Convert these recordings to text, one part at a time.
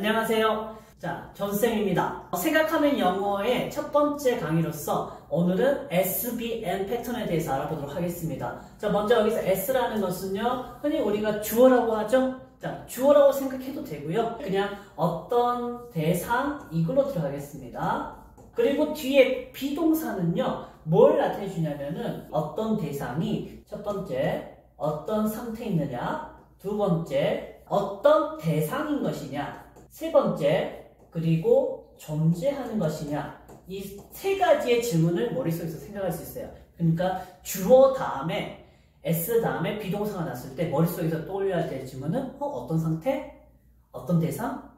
안녕하세요. 자, 전쌤입니다. 생각하는 영어의 첫 번째 강의로서 오늘은 SVN 패턴에 대해서 알아보도록 하겠습니다. 자, 먼저 여기서 S라는 것은요, 흔히 우리가 주어라고 하죠? 자, 주어라고 생각해도 되고요. 그냥 어떤 대상, 이걸로 들어가겠습니다. 그리고 뒤에 비동사는요, 뭘 나타내 주냐면은 어떤 대상이 첫 번째, 어떤 상태에 있느냐, 두 번째, 어떤 대상인 것이냐, 세 번째, 그리고 존재하는 것이냐, 이 세 가지의 질문을 머릿속에서 생각할 수 있어요. 그러니까 주어 다음에 S 다음에 비동사가 났을 때 머릿속에서 떠올려야 될 질문은 어떤 상태? 어떤 대상?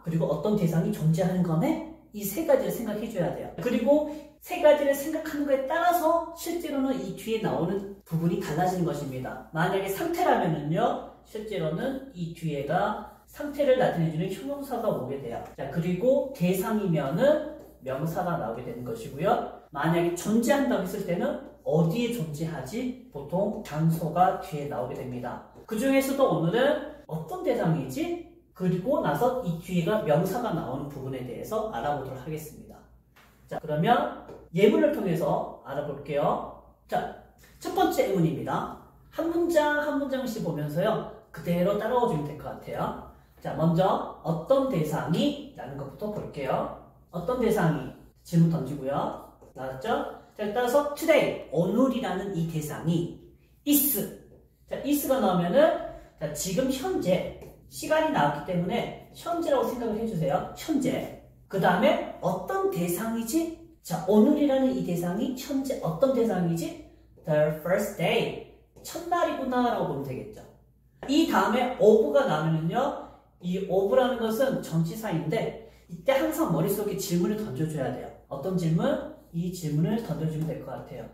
그리고 어떤 대상이 존재하는 거네? 이 세 가지를 생각해 줘야 돼요. 그리고 세 가지를 생각하는 거에 따라서 실제로는 이 뒤에 나오는 부분이 달라지는 것입니다. 만약에 상태라면은요, 실제로는 이 뒤에가 상태를 나타내주는 형용사가 오게 돼요. 자, 그리고 대상이면은 명사가 나오게 되는 것이고요. 만약에 존재한다고 했을 때는 어디에 존재하지? 보통 장소가 뒤에 나오게 됩니다. 그 중에서도 오늘은 어떤 대상이지? 그리고 나서 이 뒤에가 명사가 나오는 부분에 대해서 알아보도록 하겠습니다. 자, 그러면 예문을 통해서 알아볼게요. 자, 첫 번째 예문입니다. 한 문장 한 문장씩 보면서요, 그대로 따라와 주면 될 것 같아요. 자, 먼저 어떤 대상이 라는 것부터 볼게요. 어떤 대상이 질문 던지고요. 나왔죠? 자, 따라서 today, 오늘이라는 이 대상이 is. 자, is가 나오면은 자, 지금 현재 시간이 나왔기 때문에 현재라고 생각을 해주세요. 현재. 그 다음에 어떤 대상이지? 자, 오늘이라는 이 대상이 현재 어떤 대상이지? The first day. 첫날이구나 라고 보면 되겠죠. 이 다음에 of가 나오면은요, 이 of라는 것은 전치사인데 이때 항상 머릿속에 질문을 던져줘야 돼요. 어떤 질문? 이 질문을 던져주면 될 것 같아요.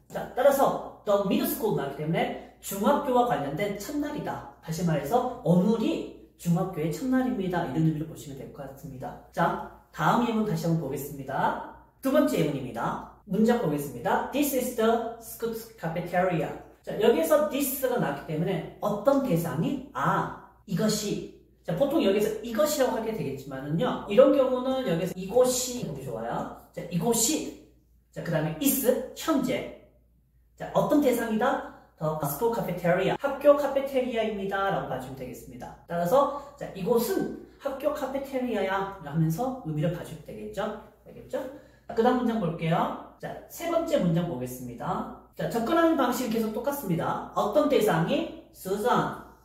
자, 따라서 the middle school 나왔기 때문에 중학교와 관련된 첫날이다. 다시 말해서 오늘이 중학교의 첫날입니다. 이런 의미로 보시면 될 것 같습니다. 자, 다음 예문 다시 한번 보겠습니다. 두 번째 예문입니다. 문장 보겠습니다. This is the school cafeteria. 자, 여기에서 this가 나왔기 때문에 어떤 대상이? 이것이. 자, 보통 여기서 이것이라고 하게 되겠지만은요, 이런 경우는 여기서 이곳이 너무 좋아요. 자, 이곳이. 자, 그 다음에 is, 현재. 자, 어떤 대상이다? The school cafeteria. 학교 카페테리아입니다. 라고 봐주면 되겠습니다. 따라서, 자, 이곳은 학교 카페테리아야. 하면서 의미를 봐주면 되겠죠? 알겠죠? 그 다음 문장 볼게요. 자, 세 번째 문장 보겠습니다. 자, 접근하는 방식은 계속 똑같습니다. 어떤 대상이?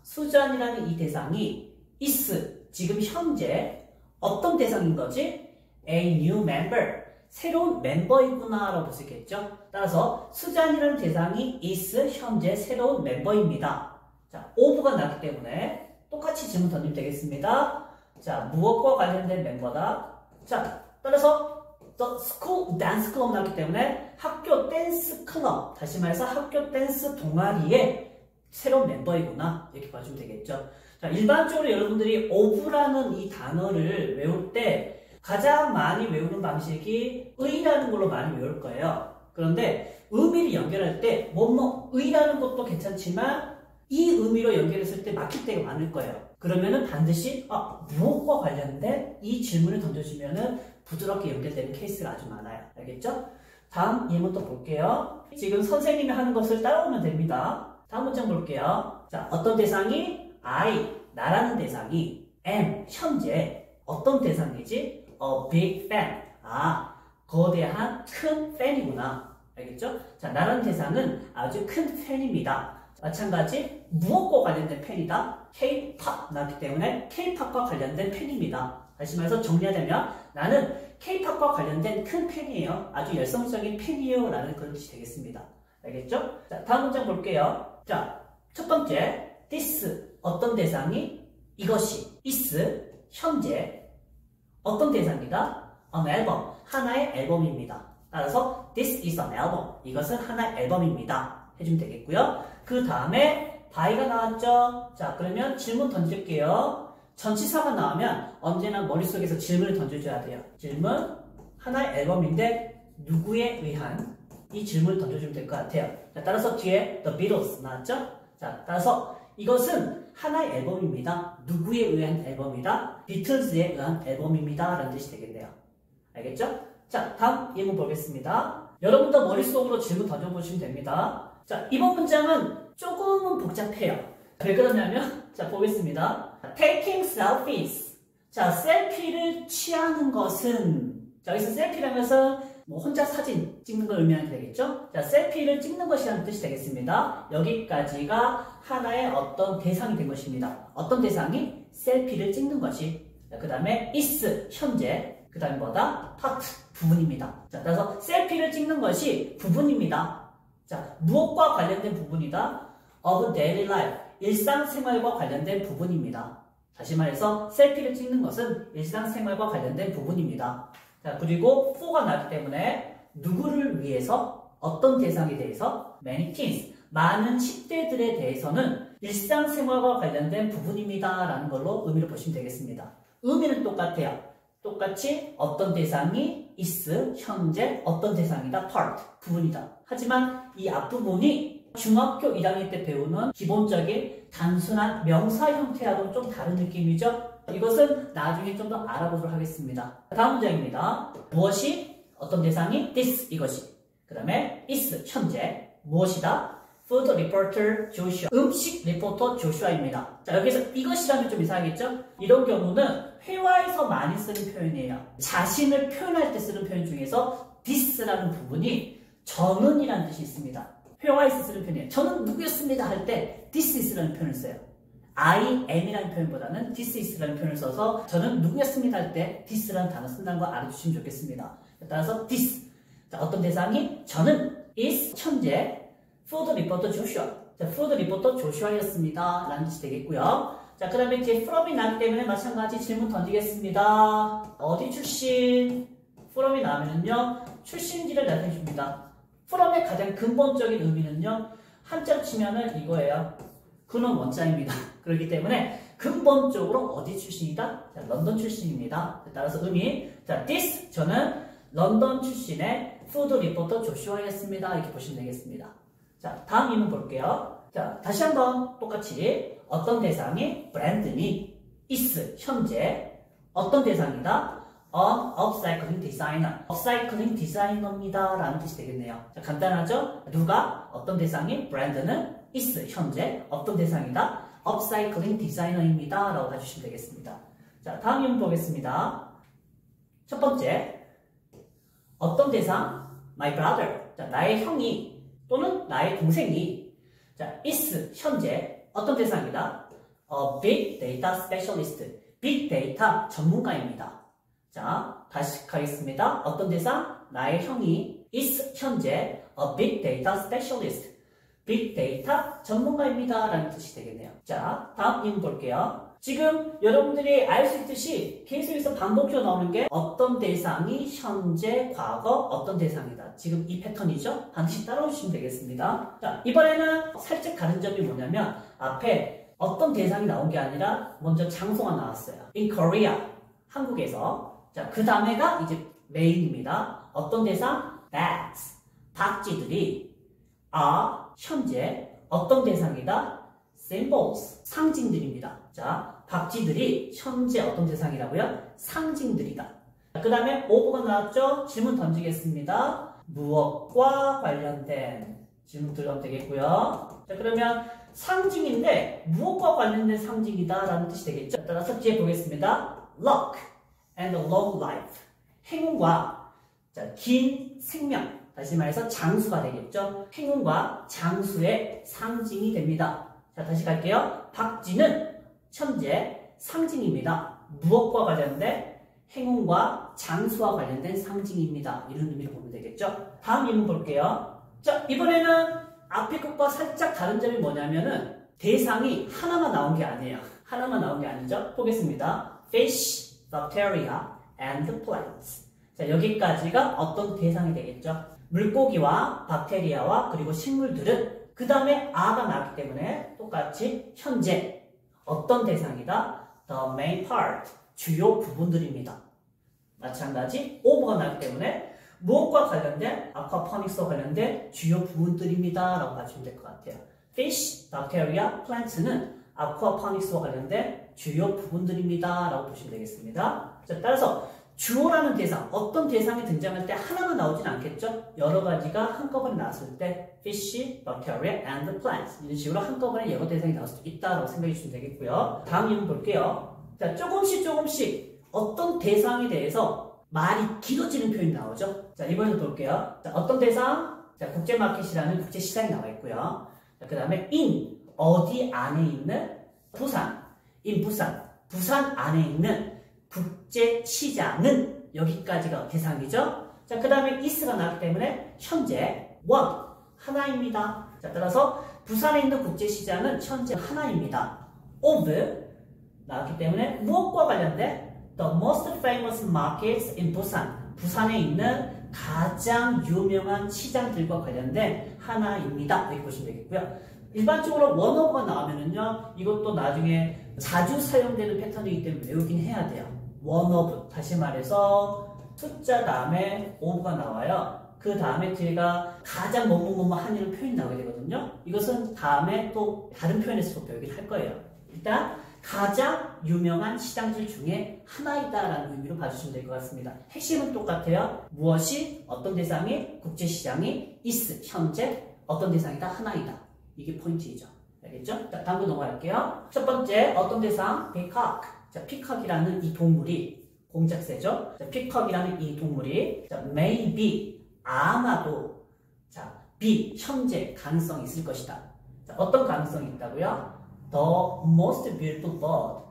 수잔이라는 이 대상이 is, 지금 현재 어떤 대상인 거지? A new member, 새로운 멤버이구나 라고 볼 수 있겠죠? 따라서 수잔이라는 대상이 is, 현재 새로운 멤버입니다. 자, of가 나기 때문에 똑같이 질문 던지면 되겠습니다. 자, 무엇과 관련된 멤버다? 자, 따라서 the school dance club 나기 때문에 학교 댄스 클럽, 다시 말해서 학교 댄스 동아리의 새로운 멤버이구나, 이렇게 봐주면 되겠죠. 자, 일반적으로 여러분들이 of라는 이 단어를 외울 때 가장 많이 외우는 방식이 의라는 걸로 많이 외울 거예요. 그런데 의미를 연결할 때 의라는 것도 괜찮지만 이 의미로 연결했을 때 막힐 때가 많을 거예요. 그러면은 반드시 무엇과 관련된 이 질문을 던져주면은 부드럽게 연결되는 케이스가 아주 많아요. 알겠죠? 다음 예문 또 볼게요. 지금 선생님이 하는 것을 따라오면 됩니다. 다음 문장 볼게요. 자, 어떤 대상이? 나라는 대상이 am, 현재 어떤 대상이지? A big fan. 거대한 큰 팬이구나. 알겠죠? 자, 나라는 대상은 아주 큰 팬입니다. 마찬가지 무엇과 관련된 팬이다? K-pop 나왔기 때문에 K-pop과 관련된 팬입니다. 다시 말해서 정리하자면 나는 K-pop과 관련된 큰 팬이에요. 아주 열성적인 팬이에요. 라는 그런 뜻이 되겠습니다. 알겠죠? 자, 다음 문장 볼게요. 자, 첫 번째 this, 어떤 대상이? 이것이 is, 현재 어떤 대상이다? An album, 하나의 앨범입니다. 따라서 this is an album, 이것은 하나의 앨범입니다. 해주면 되겠고요. 그 다음에 by가 나왔죠? 자, 그러면 질문 던질게요. 전치사가 나오면 언제나 머릿속에서 질문을 던져줘야 돼요. 질문, 하나의 앨범인데 누구에 의한? 이 질문을 던져주면 될 것 같아요. 자, 따라서 뒤에 The Beatles 나왔죠? 자, 따라서 이것은 하나의 앨범입니다. 누구에 의한 앨범이다? 비틀즈에 의한 앨범입니다. 라는 뜻이 되겠네요. 알겠죠? 자, 다음 예문 보겠습니다. 여러분도 머릿속으로 질문 던져보시면 됩니다. 자, 이번 문장은 조금은 복잡해요. 왜 그러냐면, 자, 보겠습니다. Taking selfies. 자, 셀피를 취하는 것은, 자, 여기서 셀피라는 것은 뭐 혼자 사진 찍는 걸 의미하는 게 되겠죠? 자, 셀피를 찍는 것이라는 뜻이 되겠습니다. 여기까지가 하나의 어떤 대상이 된 것입니다. 어떤 대상이? 셀피를 찍는 것이. 그 다음에 is, 현재. 그 다음에 뭐다? part, 부분입니다. 자, 그래서 셀피를 찍는 것이 부분입니다. 자, 무엇과 관련된 부분이다? of daily life, 일상생활과 관련된 부분입니다. 다시 말해서 셀피를 찍는 것은 일상생활과 관련된 부분입니다. 자, 그리고 for가 나기 때문에 누구를 위해서 어떤 대상에 대해서 many teens, 많은 10대들에 대해서는 일상생활과 관련된 부분입니다 라는 걸로 의미를 보시면 되겠습니다. 의미는 똑같아요. 똑같이 어떤 대상이 is, 현재, 어떤 대상이다, part, 부분이다. 하지만 이 앞부분이 중학교 1학년 때 배우는 기본적인 단순한 명사 형태하고는 좀 다른 느낌이죠. 이것은 나중에 좀 더 알아보도록 하겠습니다. 다음 문장입니다. 무엇이? 어떤 대상이? this, 이것이. 그 다음에 is, 현재. 무엇이다? food reporter Joshua. 음식 리포터 조슈아입니다. 자, 여기서 이것이라면 좀 이상하겠죠? 이런 경우는 회화에서 많이 쓰는 표현이에요. 자신을 표현할 때 쓰는 표현 중에서 this라는 부분이 저는이라는 뜻이 있습니다. 회화에서 쓰는 표현이에요. 저는 누구였습니다 할 때 this is라는 표현을 써요. I am이라는 표현보다는 this is라는 표현을 써서 저는 누구였습니다 할 때 this라는 단어 쓴다는 거 알아주시면 좋겠습니다. 따라서 this. 자, 어떤 대상이? 저는 is, 현재, food reporter Joshua. 자, food reporter Joshua였습니다. 라는 뜻이 되겠고요. 자, 그 다음에 이제 from이 나기 때문에 마찬가지 질문 던지겠습니다. 어디 출신? from이 나오면요, 출신지를 나타내 줍니다. from의 가장 근본적인 의미는요, 한자로 치면은 이거예요. 근원 원자입니다. 그렇기 때문에 근본적으로 어디 출신이다? 자, 런던 출신입니다. 따라서 의미, 자, this, 저는 런던 출신의 food reporter Joshua였습니다. 이렇게 보시면 되겠습니다. 자, 다음 예문 볼게요. 자, 다시 한번 똑같이 어떤 대상이 브랜드니 is, 현재, 어떤 대상이다? an upcycling designer. upcycling designer입니다. 라는 뜻이 되겠네요. 자, 간단하죠? 누가? 어떤 대상이? 브랜드는 is, 현재, 어떤 대상이다? upcycling designer입니다. 라고 해주시면 되겠습니다. 자, 다음 예문 보겠습니다. 첫 번째, 어떤 대상? my brother. 자, 나의 형이 또는 나의 동생이, 자, is, 현재, 어떤 대상이다? A big data specialist. 빅 데이터 전문가입니다. 자, 다시 가겠습니다. 어떤 대상? 나의 형이 is, 현재, a big data specialist. 빅 데이터 전문가입니다. 라는 뜻이 되겠네요. 자, 다음 예문 볼게요. 지금 여러분들이 알 수 있듯이 계속해서 반복적으로 나오는 게 어떤 대상이 현재, 과거, 어떤 대상이다. 지금 이 패턴이죠? 반드시 따라오시면 되겠습니다. 자, 이번에는 살짝 다른 점이 뭐냐면 앞에 어떤 대상이 나온 게 아니라 먼저 장소가 나왔어요. In Korea, 한국에서. 자, 그 다음에가 이제 메인입니다. 어떤 대상? Bags, 박쥐들이 are, 현재, 어떤 대상이다? Symbols, 상징들입니다. 자, 박쥐들이 현재 어떤 대상이라고요? 상징들이다. 그 다음에 of가 나왔죠? 질문 던지겠습니다. 무엇과 관련된 질문 들어가면 되겠고요. 자, 그러면 상징인데 무엇과 관련된 상징이다 라는 뜻이 되겠죠? 따라서 뒤에 보겠습니다. Luck and long life. 행운과 자, 긴 생명. 다시 말해서 장수가 되겠죠? 행운과 장수의 상징이 됩니다. 자, 다시 갈게요. 박쥐는 현재 상징입니다. 무엇과 관련된? 행운과 장수와 관련된 상징입니다. 이런 의미로 보면 되겠죠? 다음 예문 볼게요. 자, 이번에는 앞에 것과 살짝 다른 점이 뭐냐면은 대상이 하나만 나온 게 아니에요. 하나만 나온 게 아니죠? 보겠습니다. Fish, bacteria, and plants. 자, 여기까지가 어떤 대상이 되겠죠? 물고기와 박테리아와 그리고 식물들은 그 다음에 아가 나왔기 때문에 똑같이 현재 어떤 대상이다? The main part, 주요 부분들입니다. 마찬가지 over가 나왔기 때문에 무엇과 관련된? aquaponics와 관련된 주요 부분들입니다. 라고 봐주시면 될 것 같아요. Fish, bacteria, plants는 aquaponics와 관련된 주요 부분들입니다 라고 보시면 되겠습니다. 자, 따라서 주어라는 대상, 어떤 대상이 등장할 때 하나만 나오진 않겠죠? 여러 가지가 한꺼번에 나왔을 때 fish, bacteria, and plants 이런 식으로 한꺼번에 여러 대상이 나올 수 있다라고 생각해 주시면 되겠고요. 다음 예문 볼게요. 자, 조금씩 어떤 대상에 대해서 말이 길어지는 표현이 나오죠? 자, 이번에도 볼게요. 자, 어떤 대상? 자, 국제마켓이라는 국제시장이 나와 있고요. 자, 그 다음에 in, 어디 안에 있는 부산, in 부산, 부산 안에 있는 국제시장은 여기까지가 대상이죠. 자, 그 다음에 is가 나왔기 때문에 현재 one, 하나입니다. 자, 따라서 부산에 있는 국제시장은 현재 하나입니다. of 나왔기 때문에 무엇과 관련된 the most famous markets in 부산, 부산에 있는 가장 유명한 시장들과 관련된 하나입니다. 이렇게 보시면 되겠고요. 일반적으로 원어가 나오면은요, 이것도 나중에 자주 사용되는 패턴이기 때문에 외우긴 해야 돼요. 원어브, 다시 말해서 숫자 다음에 ove가 나와요. 그 다음에 뒤가 가장 뭐뭐 하는 표현이 나오게 되거든요. 이것은 다음에 또 다른 표현에서 배우긴 할 거예요. 일단 가장 유명한 시장들 중에 하나이다라는 의미로 봐주시면 될 것 같습니다. 핵심은 똑같아요. 무엇이, 어떤 대상이, 국제시장이, is, 현재, 어떤 대상이다, 하나이다. 이게 포인트이죠. 알겠죠? 자, 다음 거 넘어갈게요. 첫 번째, 어떤 대상? peacock. 자, 피커이라는 이 동물이 공작새죠. 자, 피커이라는 이 동물이 자, maybe, 아마도 자, be, 현재 가능성이 있을 것이다. 자, 어떤 가능성이 있다고요? The most beautiful bird.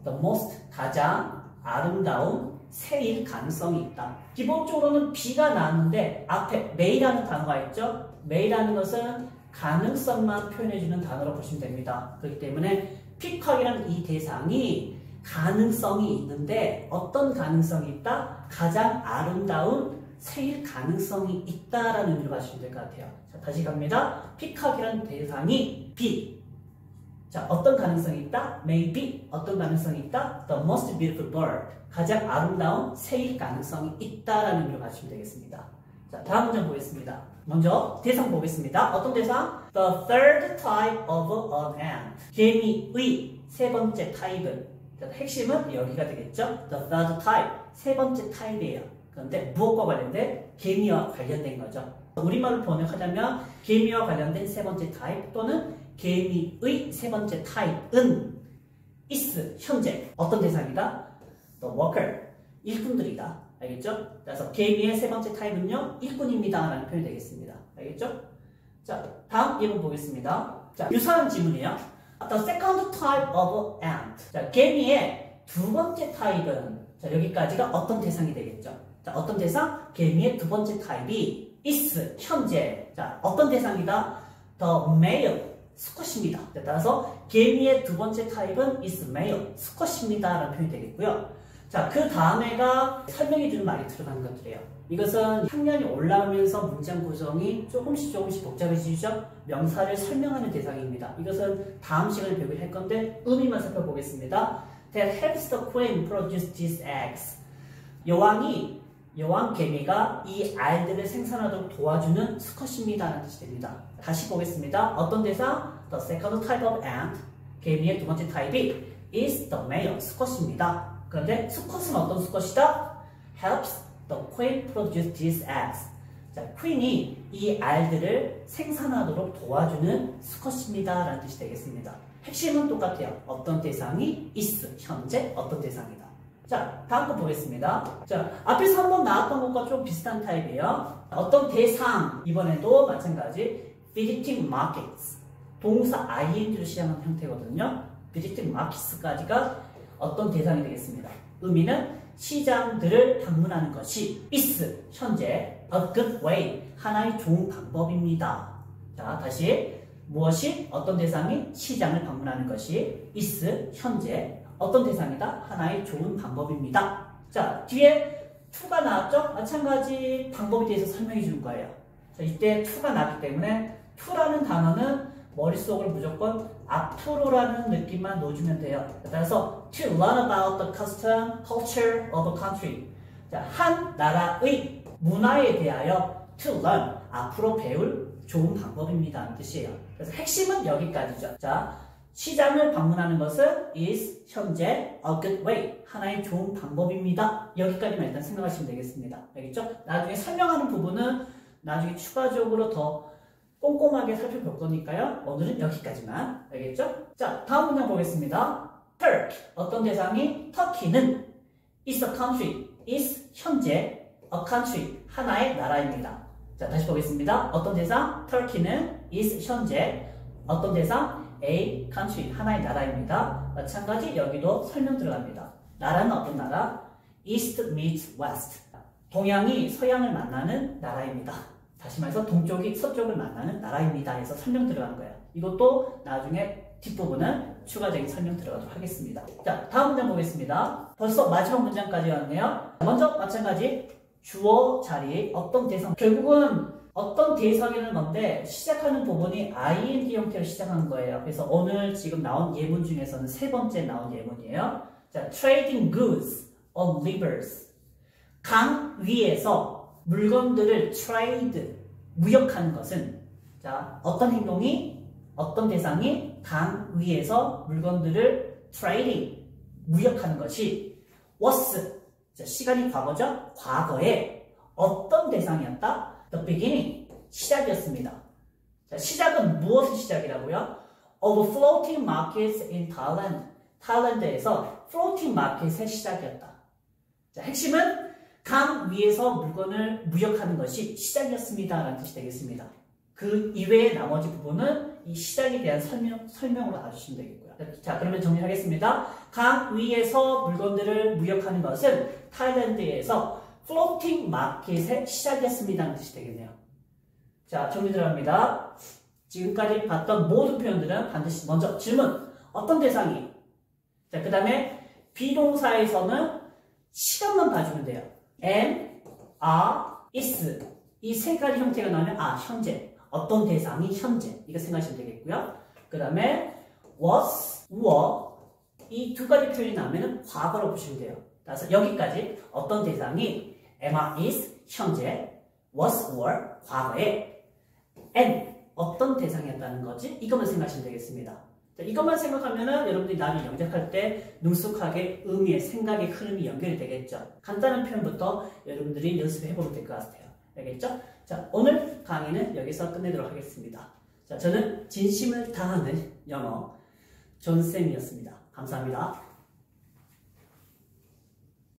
The most, 가장 아름다운 새일 가능성이 있다. 기본적으로는 be가 나왔는데 앞에 may라는 단어가 있죠. may라는 것은 가능성만 표현해주는 단어로 보시면 됩니다. 그렇기 때문에 피커이라는 이 대상이 가능성이 있는데 어떤 가능성이 있다? 가장 아름다운 새일 가능성이 있다라는 의미로 봐주시면 될 것 같아요. 자, 다시 갑니다. 피커이라는 대상이 be. 자, 어떤 가능성이 있다? Maybe. 어떤 가능성이 있다? The most beautiful bird. 가장 아름다운 새일 가능성이 있다라는 의미로 봐주시면 되겠습니다. 자, 다음 문장 보겠습니다. 먼저 대상 보겠습니다. 어떤 대상? The third type of an ant. 개미의 세 번째 타입은, 핵심은 여기가 되겠죠? The third type, 세 번째 타입이에요. 그런데 무엇과 관련된? 개미와 관련된 거죠. 우리말로 번역하자면 개미와 관련된 세 번째 타입 또는 개미의 세 번째 타입은 is, 현재, 어떤 대상이다? The worker, 일꾼들이다. 알겠죠? 그래서 개미의 세 번째 타입은요, 일꾼입니다 라는 표현이 되겠습니다. 알겠죠? 자, 다음 예문 보겠습니다. 자, 유사한 질문이에요. The second type of ant. 자, 개미의 두 번째 타입은, 자, 여기까지가 어떤 대상이 되겠죠? 자, 어떤 대상? 개미의 두 번째 타입이 is, 현재. 자, 어떤 대상이다? The male, 수컷입니다. 따라서 개미의 두 번째 타입은 is male, 수컷입니다 라는 표현이 되겠고요. 자, 그 다음에가 설명해주는 말이 들어가는 것들이에요. 이것은 학년이 올라오면서 문장 구성이 조금씩 복잡해지죠? 명사를 설명하는 대상입니다. 이것은 다음 시간에 배우긴 할 건데 의미만 살펴보겠습니다. That helps the queen produce these eggs. 여왕 개미가 이 알들을 생산하도록 도와주는 수컷입니다 라는 뜻이 됩니다. 다시 보겠습니다. 어떤 대상? The second type of ant. 개미의 두 번째 타입이 is the male, 수컷입니다. 그런데 수컷은 어떤 수컷이다? Helps the queen produce these eggs. 자, 퀸이 이 알들을 생산하도록 도와주는 수컷입니다 라는 뜻이 되겠습니다. 핵심은 똑같아요. 어떤 대상이 is, 현재, 어떤 대상이다. 자, 다음 거 보겠습니다. 자, 앞에서 한번 나왔던 것과 좀 비슷한 타입이에요. 어떤 대상, 이번에도 마찬가지 visiting markets. 동사 ing로 시작하는 형태거든요. visiting markets까지가 어떤 대상이 되겠습니다. 의미는 시장들을 방문하는 것이 is, 현재, a good way, 하나의 좋은 방법입니다. 자, 다시 무엇이, 어떤 대상이 시장을 방문하는 것이 is, 현재, 어떤 대상이다? 하나의 좋은 방법입니다. 자, 뒤에 to가 나왔죠? 마찬가지 방법에 대해서 설명해 주는 거예요. 자, 이때 to가 나왔기 때문에 to라는 단어는 머릿속을 무조건 앞으로라는 느낌만 넣어주면 돼요. 따라서 to learn about the custom, culture of a country. 자, 한 나라의 문화에 대하여 to learn, 앞으로 배울 좋은 방법입니다. 하는 뜻이에요. 그래서 핵심은 여기까지죠. 자, 시장을 방문하는 것은 is 현재 a good way 하나의 좋은 방법입니다. 여기까지만 일단 생각하시면 되겠습니다. 알겠죠? 나중에 설명하는 부분은 나중에 추가적으로 더 꼼꼼하게 살펴볼 거니까요. 오늘은 여기까지만. 알겠죠? 자, 다음 문장 보겠습니다. Turkey 어떤 대상이 터키는 is a country is 현재 a country 하나의 나라입니다. 자, 다시 보겠습니다. 어떤 대상? 터키는 is 현재 어떤 대상? A country 하나의 나라입니다. 마찬가지 여기도 설명 들어갑니다. 나라는 어떤 나라? East meets West. 동양이 서양을 만나는 나라입니다. 다시 말해서 동쪽이 서쪽을 만나는 나라입니다. 해서 설명 들어간 거예요. 이것도 나중에 뒷부분은 추가적인 설명 들어가도록 하겠습니다. 자, 다음 문장 보겠습니다. 벌써 마지막 문장까지 왔네요. 먼저 마찬가지 주어 자리 어떤 대상 결국은 어떤 대상이라는 건데 시작하는 부분이 ing 형태로 시작한 거예요. 그래서 오늘 지금 나온 예문 중에서는 세 번째 나온 예문이에요. 자, trading goods on rivers. 강 위에서 물건들을 trade, 무역하는 것은 자, 어떤 행동이 어떤 대상이 강 위에서 물건들을 trading, 무역하는 것이 was, 자, 시간이 과거죠? 과거에 어떤 대상이었다? The beginning, 시작이었습니다. 자, 시작은 무엇의 시작이라고요? Of floating markets in Thailand. 타일랜드에서 floating market의 시작이었다. 자, 핵심은 강 위에서 물건을 무역하는 것이 시작이었습니다. 라는 뜻이 되겠습니다. 그 이외의 나머지 부분은 이 시작에 대한 설명으로 알아주시면 되겠고요. 자, 그러면 정리하겠습니다. 강 위에서 물건들을 무역하는 것은 타일랜드에서 플로팅 마켓의 시작이었습니다. 라는 뜻이 되겠네요. 자, 정리 들어갑니다. 지금까지 봤던 모든 표현들은 반드시 먼저 질문. 어떤 대상이? 자, 그 다음에 비동사에서는 시간만 봐주면 돼요. am, are, is. 이 세 가지 형태가 나오면 현재. 어떤 대상이 현재. 이거 생각하시면 되겠고요. 그 다음에 was, were. 이 두 가지 표현이 나오면 과거로 보시면 돼요. 그래서 여기까지 어떤 대상이 am, are, is, 현재. was, were, 과거에. and, 어떤 대상이었다는 거지? 이것만 생각하시면 되겠습니다. 자, 이것만 생각하면은 여러분들이 나중에 영작할 때 능숙하게 의미의 생각의 흐름이 연결이 되겠죠. 간단한 표현부터 여러분들이 연습해 보면 될 것 같아요. 알겠죠? 자, 오늘 강의는 여기서 끝내도록 하겠습니다. 자, 저는 진심을 다하는 영어 존쌤이었습니다. 감사합니다.